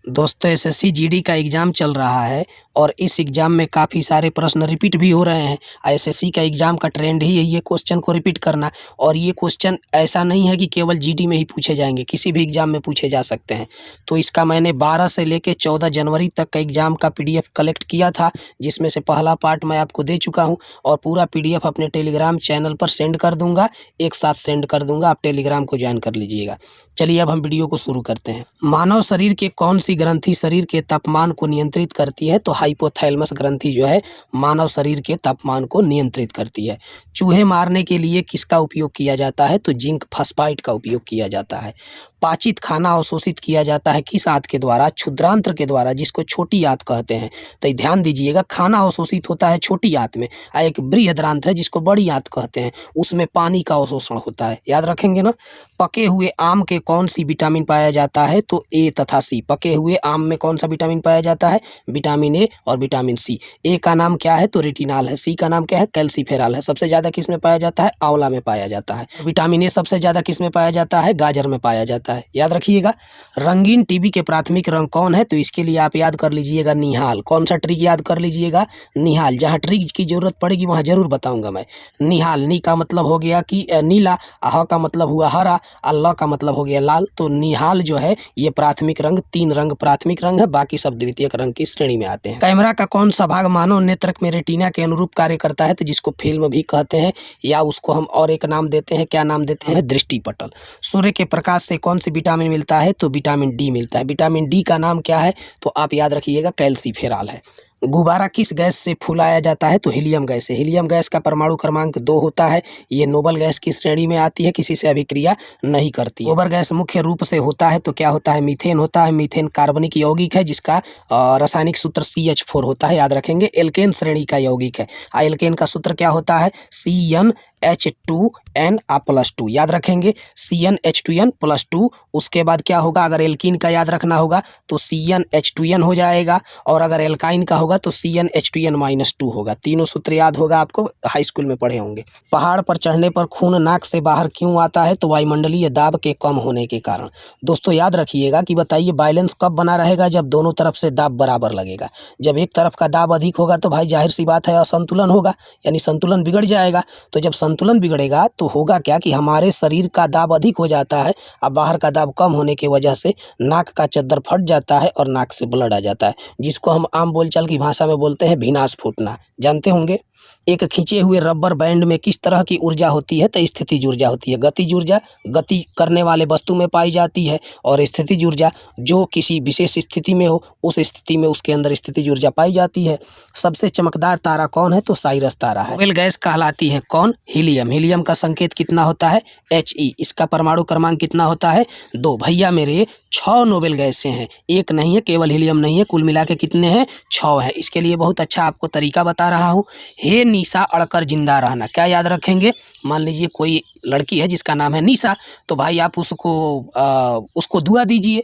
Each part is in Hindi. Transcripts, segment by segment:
दोस्तों एसएससी जीडी का एग्ज़ाम चल रहा है और इस एग्ज़ाम में काफ़ी सारे प्रश्न रिपीट भी हो रहे हैं। एसएससी का एग्ज़ाम का ट्रेंड ही यही है क्वेश्चन को रिपीट करना, और ये क्वेश्चन ऐसा नहीं है कि केवल जीडी में ही पूछे जाएंगे, किसी भी एग्ज़ाम में पूछे जा सकते हैं। तो इसका मैंने 12 से लेकर 14 जनवरी तक का एग्ज़ाम का पीडीएफ कलेक्ट किया था, जिसमें से पहला पार्ट मैं आपको दे चुका हूँ और पूरा पीडीएफ अपने टेलीग्राम चैनल पर सेंड कर दूँगा, एक साथ सेंड कर दूँगा, आप टेलीग्राम को ज्वाइन कर लीजिएगा। चलिए अब हम वीडियो को शुरू करते हैं। मानव शरीर के कौन सी ग्रंथि शरीर के तापमान को नियंत्रित करती है? तो हाइपोथैलेमस ग्रंथि जो है मानव शरीर के तापमान को नियंत्रित करती है। चूहे मारने के लिए किसका उपयोग किया जाता है? तो जिंक फॉस्फाइड का उपयोग किया जाता है। पाचित खाना अवशोषित किया जाता है किस आंत के द्वारा? क्षुद्रांत्र के द्वारा, जिसको छोटी आंत कहते हैं। तो ये ध्यान दीजिएगा, खाना अवशोषित होता है छोटी आंत में, और एक बृहदांत्र है जिसको बड़ी आंत कहते हैं, उसमें पानी का अवशोषण होता है। याद रखेंगे ना। पके हुए आम के कौन सी विटामिन पाया जाता है? तो ए तथा सी। पके हुए आम में कौन सा विटामिन पाया जाता है? विटामिन ए और विटामिन सी। ए का नाम क्या है? तो रेटिनॉल है। सी का नाम क्या है? कैल्सीफेरॉल है। सबसे ज्यादा किस में पाया जाता है? आंवला में पाया जाता है। विटामिन ए सबसे ज्यादा किस में पाया जाता है? गाजर में पाया जाता है। याद रखिएगा। रंगीन टीवी के प्राथमिक रंग कौन है? तो इसके लिए आप याद कर लीजिएगा निहाल। कौन सा ट्रिक याद कर लीजिएगा? निहाल। जहाँ ट्रिक की जरूरत पड़ेगी वहाँ जरूर बताऊंगा मैं। निहाल। नी का मतलब हो गया कि नीला, ह का मतलब हुआ हरा, अल्लाह का मतलब हो गया लाल। तो निहाल जो है ये प्राथमिक रंग, 3 रंग प्राथमिक रंग है, बाकी सब द्वितीयक रंग की श्रेणी में आते हैं। कैमरा का कौन सा भाग मानव नेत्र में रेटिना के अनुरूप कार्य करता है? तो जिसको फिल्म भी कहते हैं, या उसको हम और एक नाम देते हैं, क्या नाम देते हैं? दृष्टिपटल। सूर्य के प्रकाश से कौन सी विटामिन मिलता है? तो विटामिन डी मिलता है। विटामिन डी का नाम क्या है? तो आप याद रखिएगा, कैल्सीफेरॉल है। गुब्बारा किस गैस से फुलाया जाता है? तो हीलियम गैस से। हीलियम गैस का परमाणु क्रमांक 2 होता है। ये नोबल गैस की श्रेणी में आती है, किसी से अभिक्रिया नहीं करती। गोबर गैस मुख्य रूप से होता है तो क्या होता है? मीथेन होता है। मीथेन कार्बनिक यौगिक है जिसका रासायनिक सूत्र CH4 होता है। याद रखेंगे। एल्केन श्रेणी का यौगिक है। एल्केन का सूत्र क्या होता है? CnH2n+2। याद रखेंगे, CnH2n+2। उसके बाद क्या होगा? अगर एल्कीन का याद रखना होगा तो CnH2n हो जाएगा, और अगर एल्काइन का होगा तो CnH2n-2 होगा। तीनों सूत्र याद होगा, आपको हाई स्कूल में पढ़े होंगे। पहाड़ पर चढ़ने पर खून नाक से बाहर क्यों आता है? तो वायुमंडलीय दाब के कम होने के कारण। दोस्तों याद रखिएगा कि बताइए बैलेंस कब बना रहेगा? जब दोनों तरफ से दाब बराबर लगेगा। जब एक तरफ का दाब अधिक होगा तो भाई जाहिर सी बात है असंतुलन होगा, यानी संतुलन बिगड़ जाएगा। तो जब संतुलन बिगड़ेगा तो होगा क्या कि हमारे शरीर का दाब अधिक हो जाता है, अब बाहर का दाब कम होने की वजह से नाक का चद्दर फट जाता है और नाक से ब्लड आ जाता है, जिसको हम आम बोलचाल की भाषा में बोलते हैं भीनास फूटना। जानते होंगे। एक खींचे हुए रबर बैंड में किस तरह की ऊर्जा होती है? तो स्थितिज ऊर्जा होती है। गतिज ऊर्जा गति करने वाले वस्तु में पाई जाती है, और स्थितिज ऊर्जा जो किसी विशेष स्थिति में हो, उस स्थिति में उसके अंदर स्थितिज ऊर्जा पाई जाती है। सबसे चमकदार तारा कौन है? तो साइरस तारा है। नोबेल गैस कहलाती है कौन? हीलियम। हीलियम का संकेत कितना होता है? He। इसका परमाणु क्रमांक कितना होता है? 2। भैया मेरे 6 नोबेल गैसें हैं, एक नहीं है, केवल हीलियम नहीं है, कुल मिला के कितने हैं? 6 है। इसके लिए बहुत अच्छा आपको तरीका बता रहा हूँ। हे निशा अड़कर जिंदा रहना। क्या याद रखेंगे? मान लीजिए कोई लड़की है जिसका नाम है निशा, तो भाई आप उसको दुआ दीजिए।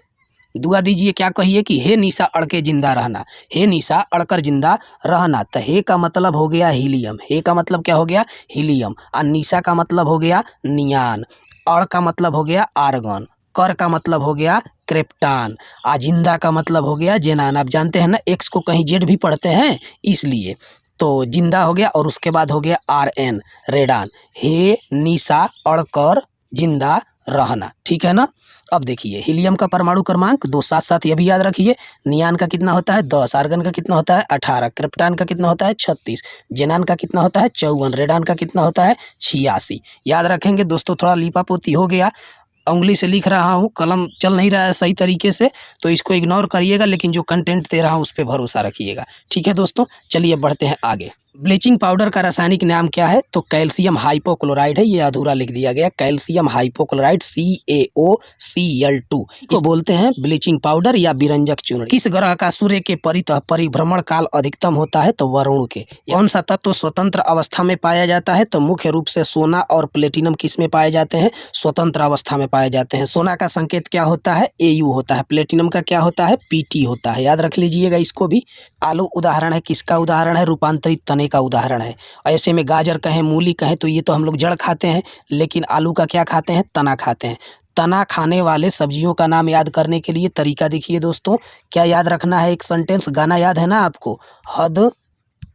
दुआ दीजिए, क्या कहिए कि हे निशा अड़ के जिंदा रहना। हे निशा अड़कर जिंदा रहना। तो हे का मतलब हो गया हीलियम। हे का मतलब क्या हो गया? हीलियम। और निशा का मतलब हो गया नियान। अड़ का मतलब हो गया आर्गन। कर का मतलब हो गया क्रिप्टान। जिंदा का मतलब हो गया जेनान। आप जानते हैं ना, एक्स को कहीं जेड भी पढ़ते हैं, इसलिए तो जिंदा हो गया, और उसके बाद हो गया RN रेडान। हे निशा अड़कर जिंदा रहना। ठीक है ना। अब देखिए, हीलियम का परमाणु क्रमांक 2, साथ साथ ये भी याद रखिए। नियान का कितना होता है? 10। आर्गन का कितना होता है? 18। क्रिप्टान का कितना होता है? 36। जेनान का कितना होता है? 54। रेडान का कितना होता है? 86। याद रखेंगे दोस्तों। थोड़ा लीपापोती हो गया, उंगली से लिख रहा हूँ, कलम चल नहीं रहा है सही तरीके से, तो इसको इग्नोर करिएगा, लेकिन जो कंटेंट दे रहा हूँ उस पर भरोसा रखिएगा। ठीक है दोस्तों, चलिए बढ़ते हैं आगे। ब्लीचिंग पाउडर का रासायनिक नाम क्या है? तो कैल्शियम हाइपोक्लोराइड है। ये अधूरा लिख दिया गया। कैल्शियम हाइपोक्लोराइड CaOCl2 इसको बोलते हैं ब्लीचिंग पाउडर या बिरंजक चूर्ण। किस ग्रह का सूर्य के परितः परिभ्रमण काल अधिकतम होता है? तो वरुण के। कौन सा तत्व स्वतंत्र अवस्था में पाया जाता है? तो मुख्य रूप से सोना और प्लेटिनम किस में पाए जाते हैं? स्वतंत्र अवस्था में पाए जाते हैं। सोना का संकेत क्या होता है? AU होता है। प्लेटिनम का क्या होता है? PT होता है। याद रख लीजिएगा इसको भी। आलू उदाहरण है, किसका उदाहरण है? रूपांतरित तने का उदाहरण है। ऐसे में गाजर कहें, मूली कहें, तो ये तो हम लोग जड़ खाते हैं, लेकिन आलू का क्या खाते हैं? तना खाते हैं। तना खाने वाले सब्जियों का नाम याद करने के लिए तरीका देखिए दोस्तों, क्या याद रखना है, एक सेंटेंस गाना याद है ना आपको, हद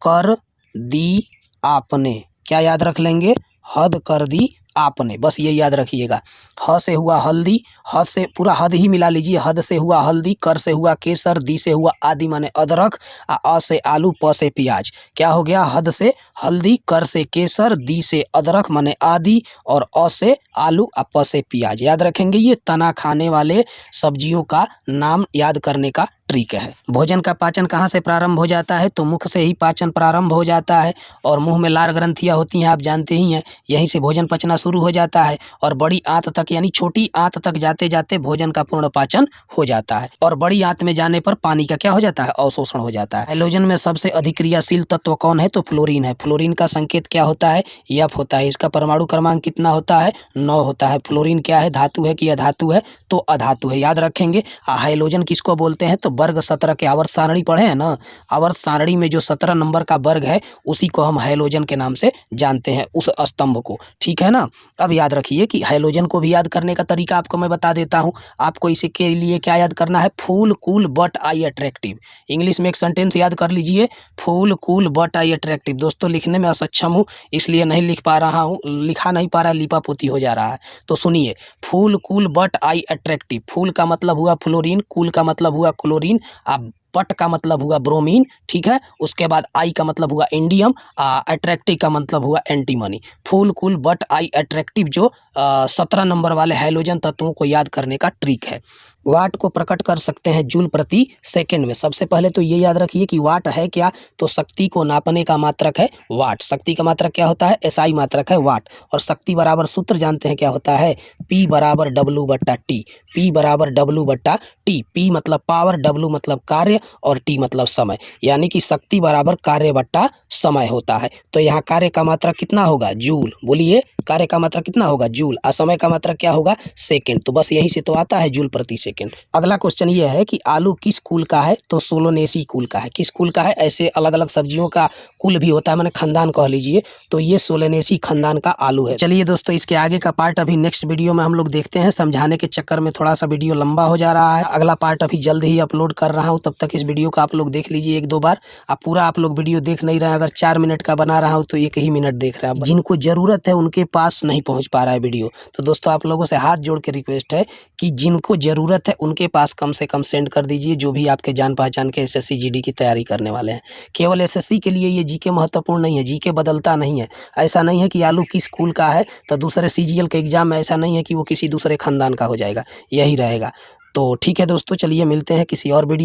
कर दी आपने, क्या याद रख लेंगे, हद कर दी आपने, बस ये याद रखिएगा। ह से हुआ हल्दी, ह से पूरा हद ही मिला लीजिए, हद से हुआ हल्दी, कर से हुआ केसर, दी से हुआ आदि माने अदरक, अ से आलू, प से प्याज, क्या हो गया, हद से हल्दी, कर से केसर, दी से अदरक माने आदि, और अ से आलू, प से प्याज। याद रखेंगे, ये तना खाने वाले सब्जियों का नाम याद करने का ट्रिक है। भोजन का पाचन कहाँ से प्रारंभ हो जाता है, तो मुख से ही पाचन प्रारंभ हो जाता है, और मुंह में लार ग्रंथियां होती हैं, आप जानते ही हैं, यहीं से भोजन पचना शुरू हो जाता है, और बड़ी आंत तक यानी छोटी आंत तक जाते जाते भोजन का पूर्ण पाचन हो जाता है, और बड़ी आंत में जाने पर पानी का क्या हो जाता है, अवशोषण हो जाता है। हैलोजन में सबसे अधिक क्रियाशील तत्व कौन है, तो फ्लोरीन है। फ्लोरीन का संकेत क्या होता है, एफ होता है। इसका परमाणु क्रमांक कितना होता है, 9 होता है। फ्लोरीन क्या है, धातु है कि अधातु है, तो अधातु है, याद रखेंगे। हैलोजन किसको बोलते हैं, तो वर्ग 17 के आवर्त सारणी पढ़े हैं ना, आवर्त सारणी में जो 17 नंबर का वर्ग है उसी को हम हैलोजन के नाम से जानते हैं, उस स्तंभ को, ठीक है ना। अब याद रखिए कि हैलोजन को भी याद करने का तरीका आपको मैं बता देता हूं। आपको इसी के लिए क्या याद करना है, fool cool but I attractive. English में एक सेंटेंस याद कर लीजिए, fool cool but I attractive. दोस्तों लिखने में असक्षम हूँ इसलिए नहीं लिख पा रहा हूँ, लिखा नहीं पा रहा, लिपापोती हो जा रहा है, तो सुनिए, फूल कूल बट आई अट्रैक्टिव। फूल का मतलब हुआ फ्लोरीन, कूल का मतलब हुआ क्लोरीन, अब पट का मतलब हुआ ब्रोमीन, ठीक है। उसके बाद आई का मतलब हुआ इंडियम, अट्रैक्टिव का मतलब हुआ एंटीमनी। फूल कूल बट आई अट्रैक्टिव जो 17 नंबर वाले हैलोजन तत्वों को याद करने का ट्रिक है। वाट को प्रकट कर सकते हैं जूल प्रति सेकंड में। सबसे पहले तो ये याद रखिए कि वाट है क्या, तो शक्ति को नापने का मात्रक है वाट। शक्ति का मात्रक क्या होता है, एसआई मात्रक है वाट। और शक्ति बराबर सूत्र जानते हैं क्या होता है, P बराबर W बट्टा टी। P बराबर W बट्टा टी। P मतलब पावर, W मतलब कार्य, और T मतलब समय, यानी कि शक्ति बराबर कार्य बट्टा समय होता है। तो यहाँ कार्य का मात्रक कितना होगा, जूल। बोलिए, कार्य का मात्रक कितना होगा, जूल। और समय का मात्रक क्या होगा, सेकंड। तो बस यहीं से तो आता है जूल प्रति सेकंड। अगला क्वेश्चन ये है कि आलू किस कुल का है, तो सोलोनेसी कुल का है। किस कुल का है, ऐसे अलग अलग सब्जियों का कुल भी होता है, मैंने खानदान कह लीजिए, तो ये सोलोनेसी खानदान का आलू है। चलिए दोस्तों, इसके आगे का पार्ट अभी नेक्स्ट वीडियो में हम लोग देखते हैं। समझाने के चक्कर में थोड़ा सा वीडियो लंबा हो जा रहा है। अगला पार्ट अभी जल्द ही अपलोड कर रहा हूँ, तब तक इस वीडियो को आप लोग देख लीजिए 1-2 बार। अब पूरा आप लोग वीडियो देख नहीं रहे हैं, अगर 4 मिनट का बना रहा हूँ तो 1 ही मिनट देख रहे हैं। जिनको जरूरत है उनके पास नहीं पहुंच पा रहा है वीडियो, तो दोस्तों आप लोगों से हाथ जोड़ के रिक्वेस्ट है कि जिनको जरूरत है उनके पास कम से कम सेंड कर दीजिए, जो भी आपके जान पहचान के एसएससी जीडी की तैयारी करने वाले हैं। केवल एसएससी के लिए ये जीके महत्वपूर्ण नहीं है, जीके बदलता नहीं है। ऐसा नहीं है कि आलू किस कुल का है तो दूसरे सीजीएल के एग्जाम में ऐसा नहीं है कि वो किसी दूसरे खानदान का हो जाएगा, यही रहेगा। तो ठीक है दोस्तों, चलिए मिलते हैं किसी और वीडियो